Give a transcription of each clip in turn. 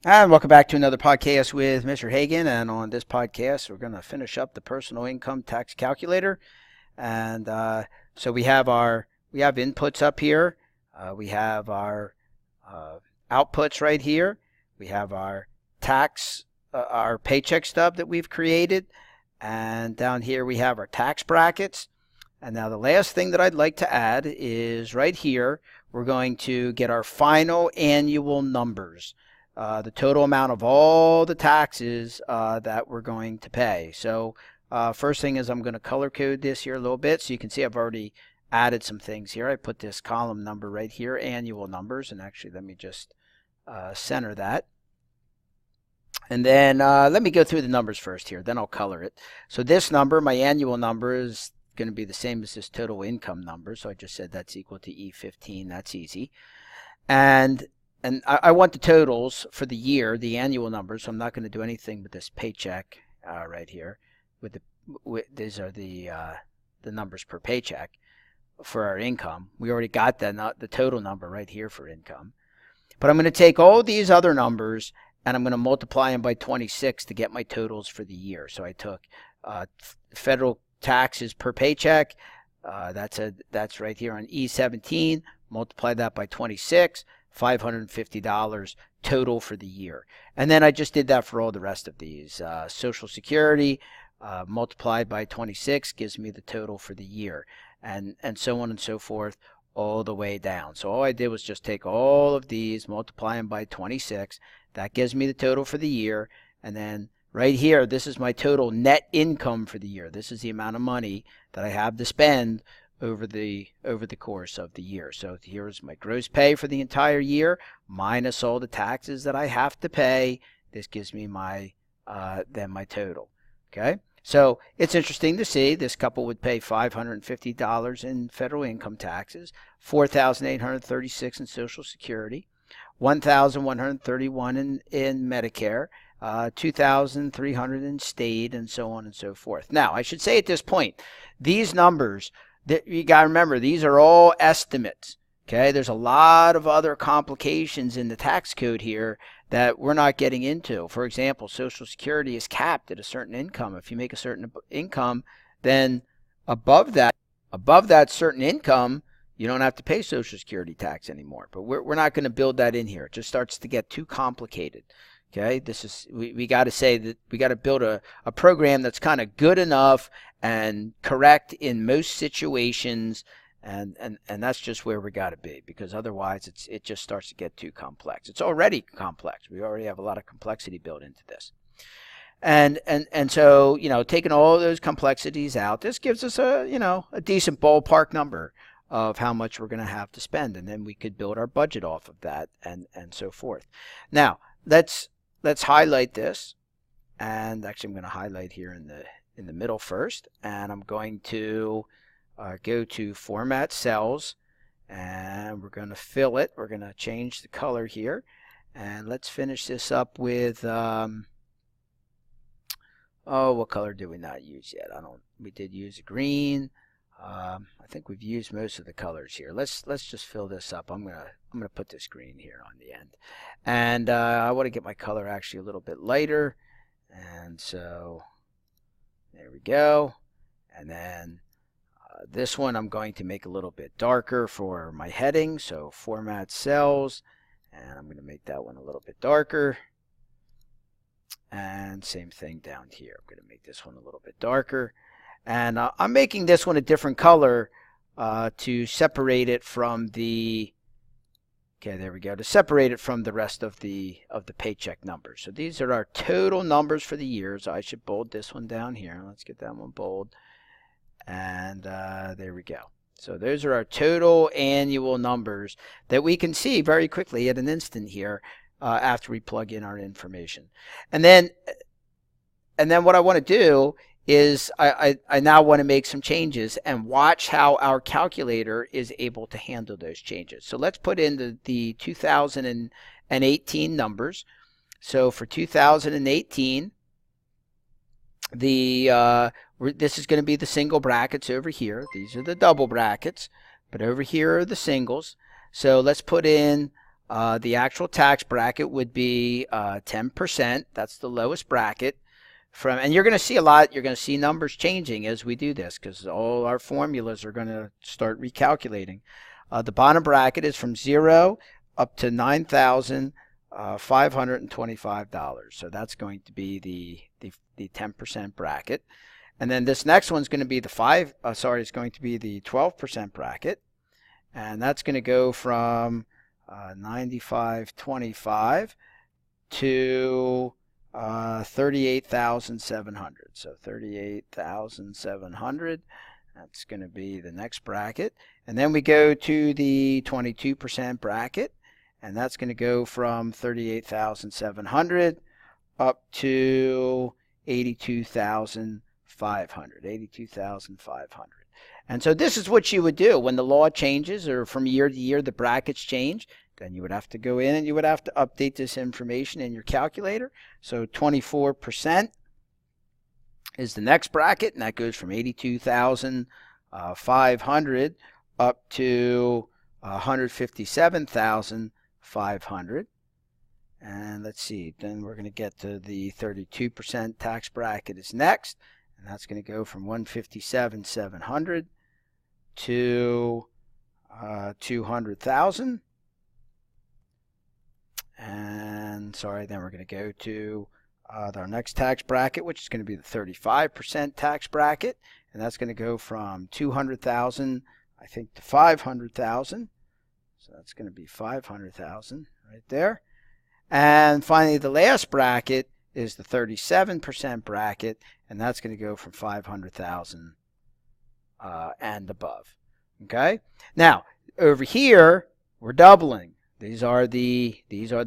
And welcome back to another podcast with Mr. Hagan. And on this podcast, we're going to finish up the personal income tax calculator. And so we have inputs up here. We have our outputs right here. We have our our paycheck stub that we've created. And down here we have our tax brackets. And now the last thing that I'd like to add is right here, we're going to get our final annual numbers. The total amount of all the taxes that we're going to pay. So first thing is I'm going to color code this here a little bit so you can see I've already added some things here. I put this column number right here, annual numbers, and actually let me just center that. And then let me go through the numbers first here, then I'll color it. So this number, my annual number, is going to be the same as this total income number. So I just said that's equal to E15. That's easy. And I want the totals for the year, the annual numbers. So I'm not going to do anything with this paycheck right here. These are the numbers per paycheck for our income. We already got the total number right here for income. But I'm going to take all these other numbers and I'm going to multiply them by 26 to get my totals for the year. So I took federal taxes per paycheck. That's right here on E17. Multiply that by 26. $550 total for the year. And then I just did that for all the rest of these. Social Security multiplied by 26 gives me the total for the year, and so on and so forth all the way down. So all I did was just take all of these, multiply them by 26. That gives me the total for the year. And then right here, this is my total net income for the year. This is the amount of money that I have to spend over the course of the year. So here's my gross pay for the entire year minus all the taxes that I have to pay. This gives me my then my total. Okay, so it's interesting to see this couple would pay $550 in federal income taxes, $4,836 in Social Security, $1,131 in Medicare, $2,300 in state, and so on and so forth. Now, I should say at this point, these numbers, you got to remember, these are all estimates. Okay, there's a lot of other complications in the tax code here that we're not getting into. For example, Social Security is capped at a certain income. If you make a certain income, then above that certain income, you don't have to pay Social Security tax anymore. But we're not going to build that in here. It just starts to get too complicated. Okay, we got to say that we got to build a program that's kind of good enough and correct in most situations, and that's just where we got to be, because otherwise it just starts to get too complex. It's already complex. We already have a lot of complexity built into this. And so, taking all those complexities out, this gives us a decent ballpark number of how much we're going to have to spend, and then we could build our budget off of that and so forth. Now, let's highlight this, and actually I'm going to highlight here in the middle first, and I'm going to go to Format Cells, and we're going to fill it. We're going to change the color here, and let's finish this up with what color did we not use yet? We did use a green. I think we've used most of the colors here. Let's just fill this up. I'm gonna put this green here on the end, and I want to get my color actually a little bit lighter, and so there we go. And then this one I'm going to make a little bit darker for my heading. So Format Cells, and I'm going to make that one a little bit darker. And same thing down here. I'm going to make this one a little bit darker. And I'm making this one a different color to separate it from the, okay, there we go, to separate it from the rest of the paycheck numbers. So these are our total numbers for the year. So I should bold this one down here. Let's get that one bold. And there we go. So those are our total annual numbers that we can see very quickly at an instant here after we plug in our information. And then what I want to do is I now want to make some changes and watch how our calculator is able to handle those changes. So let's put in the 2018 numbers. So for 2018, this is going to be the single brackets over here. These are the double brackets, but over here are the singles. So let's put in the actual tax bracket would be 10%. That's the lowest bracket. And you're going to see you're going to see numbers changing as we do this because all our formulas are going to start recalculating. The bottom bracket is from 0 up to $9,525. So that's going to be the 10% bracket. And then this next one's going to be the it's going to be the 12% bracket. And that's going to go from 9525 to 38,700. So 38,700. That's going to be the next bracket. And then we go to the 22% bracket, and that's going to go from 38,700 up to 82,500. 82,500. And so this is what you would do when the law changes, or from year to year the brackets change. Then you would have to go in and you would have to update this information in your calculator. So 24% is the next bracket, and that goes from 82,500 up to 157,500. And let's see, then we're going to get to the 32% tax bracket is next, and that's going to go from 157,700 to 200,000. And then we're going to go to our next tax bracket, which is going to be the 35% tax bracket, and that's going to go from 200,000, I think, to 500,000. So that's going to be 500,000 right there. And finally, the last bracket is the 37% bracket, and that's going to go from 500,000 and above. Okay. Now over here we're doubling. These are the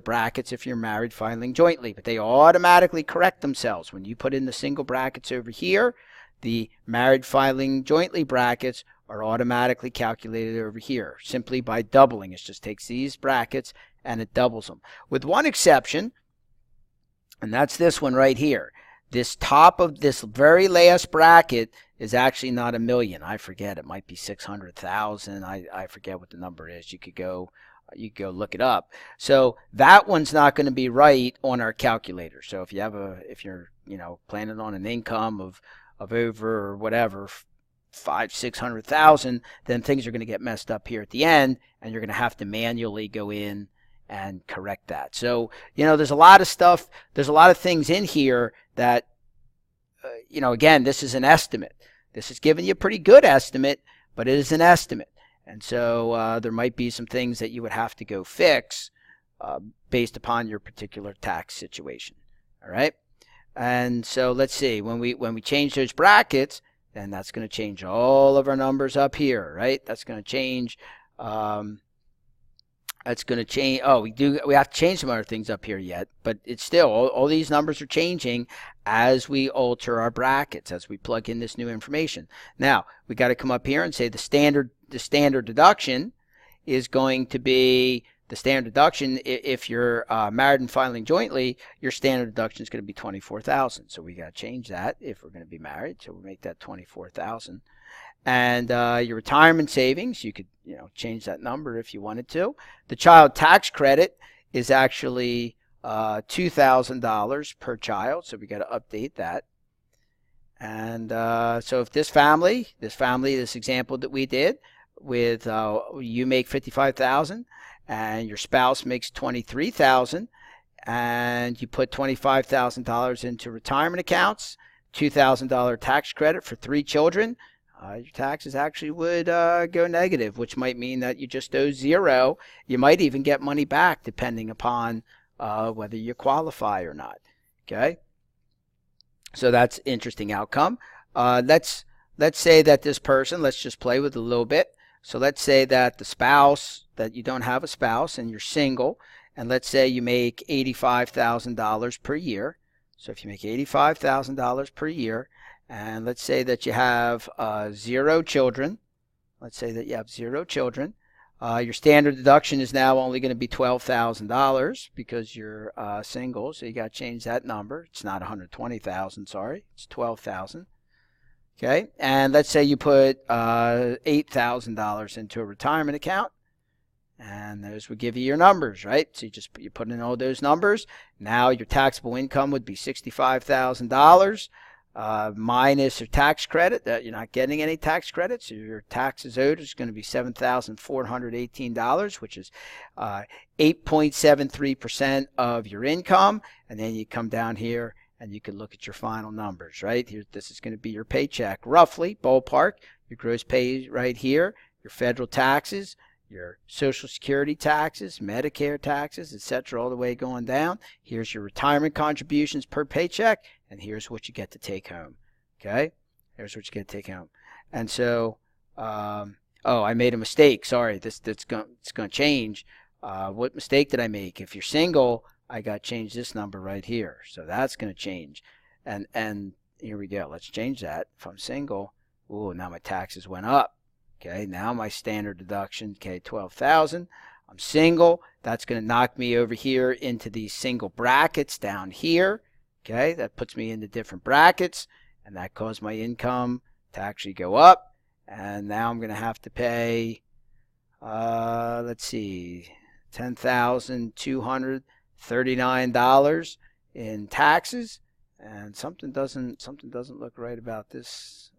brackets if you're married filing jointly, but they automatically correct themselves when you put in the single brackets over here. The married filing jointly brackets are automatically calculated over here simply by doubling. It just takes these brackets and it doubles them, with one exception, and that's this one right here. This top of this very last bracket is actually not a million. I forget. It might be 600,000. I forget what the number is. You could go look it up. So that one's not going to be right on our calculator. So if you're planning on an income of over or whatever, 500,000-600,000, then things are going to get messed up here at the end, and you're going to have to manually go in and correct that. So there's a lot of stuff. There's a lot of things in here that again, this is an estimate. This is giving you a pretty good estimate, but it is an estimate. And so there might be some things that you would have to go fix based upon your particular tax situation. All right. And so let's see, when we change those brackets, then that's going to change all of our numbers up here, right? That's going to change. That's going to change. Oh, we have to change some other things up here yet, but it's still all these numbers are changing as we alter our brackets, as we plug in this new information. Now we got to come up here and say the standard deduction is going to be the standard deduction. If you're married and filing jointly, your standard deduction is going to be 24,000. So we got to change that if we're going to be married. So we'll make that 24,000. And your retirement savings, you could change that number if you wanted to. The child tax credit is actually $2,000 per child, so we got to update that. And so if this example that we did with you make 55,000 and your spouse makes 23,000, and you put $25,000 into retirement accounts, $2,000 tax credit for 3 children. Your taxes actually would go negative, which might mean that you just owe 0. You might even get money back depending upon whether you qualify or not. Okay, so that's an interesting outcome. Let's say that this person, let's just play with it a little bit. So let's say that the spouse, that you don't have a spouse and you're single, and let's say you make $85,000 per year. So if you make $85,000 per year, and let's say that you have 0 children. Let's say that you have 0 children. Your standard deduction is now only going to be $12,000 because you're single. So you got to change that number. It's not 120,000. Sorry, it's 12,000. Okay, and let's say you put $8,000 into a retirement account, And those would give you your numbers, right? So you put in all those numbers. Now your taxable income would be $65,000 minus your tax credit. That you're not getting any tax credit, so your taxes owed is going to be $7,418, which is 8.73% of your income. And then you come down here and you can look at your final numbers, right? Here, this is going to be your paycheck, roughly, ballpark. Your gross pay right here, your federal taxes, your Social Security taxes, Medicare taxes, etc., all the way going down. Here's your retirement contributions per paycheck, and here's what you get to take home. Okay? Here's what you get to take home. And so, oh, I made a mistake. Sorry, it's going to change. What mistake did I make? If you're single, I got to change this number right here. So that's going to change. And here we go. Let's change that. If I'm single, ooh, now my taxes went up. Okay, now my standard deduction, okay, $12,000. I'm single. That's going to knock me over here into these single brackets down here. Okay, that puts me into different brackets, and that caused my income to actually go up. And now I'm going to have to pay, let's see, $10,239 in taxes. And something doesn't look right about this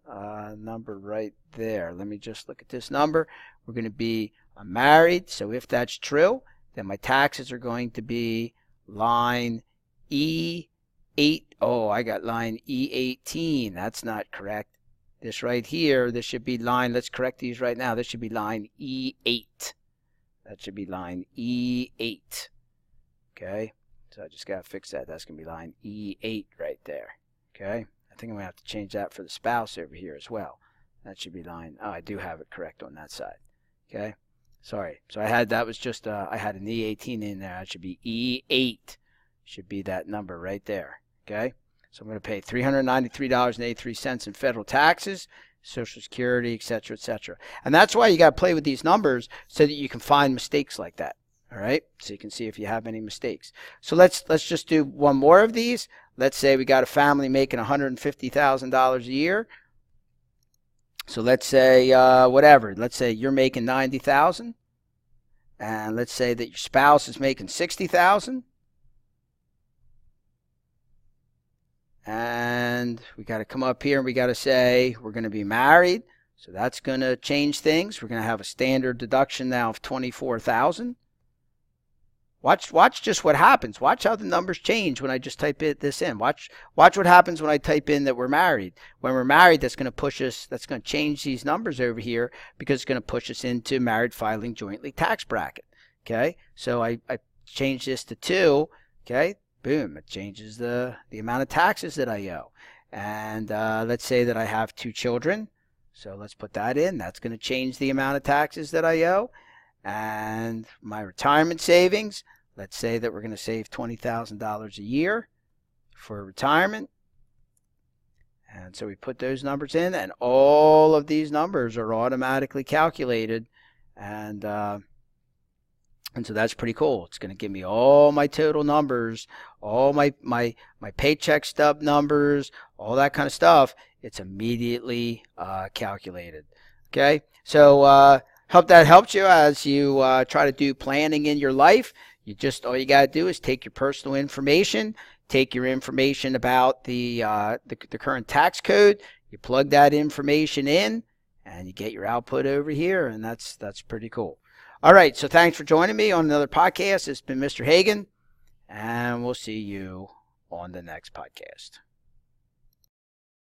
number right there. Let me just look at this number. We're going to be married, so if that's true, then my taxes are going to be line E8. Oh, I got line E18. That's not correct. This right here, this should be line, let's correct these right now. This should be line E8. That should be line E8. Okay. So I just got to fix that. That's going to be line E8 right there. Okay. I think I'm going to have to change that for the spouse over here as well. That should be line. Oh, I do have it correct on that side. Okay. Sorry. So I had, that was just, I had an E18 in there. That should be E8. Should be that number right there. Okay. So I'm going to pay $393.83 in federal taxes, Social Security, etc., etc. And that's why you got to play with these numbers so that you can find mistakes like that. All right, so you can see if you have any mistakes. So let's just do one more of these. Let's say we got a family making $150,000 a year. So let's say whatever. Let's say you're making $90,000, and let's say that your spouse is making $60,000, and we got to come up here and we got to say we're going to be married. So that's going to change things. We're going to have a standard deduction now of $24,000. Watch just what happens. Watch how the numbers change when I just type this in. Watch what happens when I type in that we're married. When we're married, that's going to push us, that's going to change these numbers over here because it's going to push us into married filing jointly tax bracket. Okay, so I change this to 2. Okay, boom, it changes the amount of taxes that I owe. And let's say that I have 2 children. So let's put that in. That's going to change the amount of taxes that I owe. And my retirement savings, let's say that we're going to save $20,000 a year for retirement. And so we put those numbers in, and all of these numbers are automatically calculated. And so that's pretty cool. It's going to give me all my total numbers, all my paycheck stub numbers, all that kind of stuff. It's immediately calculated. Okay, so hope that helped you as you try to do planning in your life. All you got to do is take your personal information, take your information about the current tax code, you plug that information in, and you get your output over here, and that's pretty cool. All right, so thanks for joining me on another podcast. It's been Mr. Hagan, and we'll see you on the next podcast.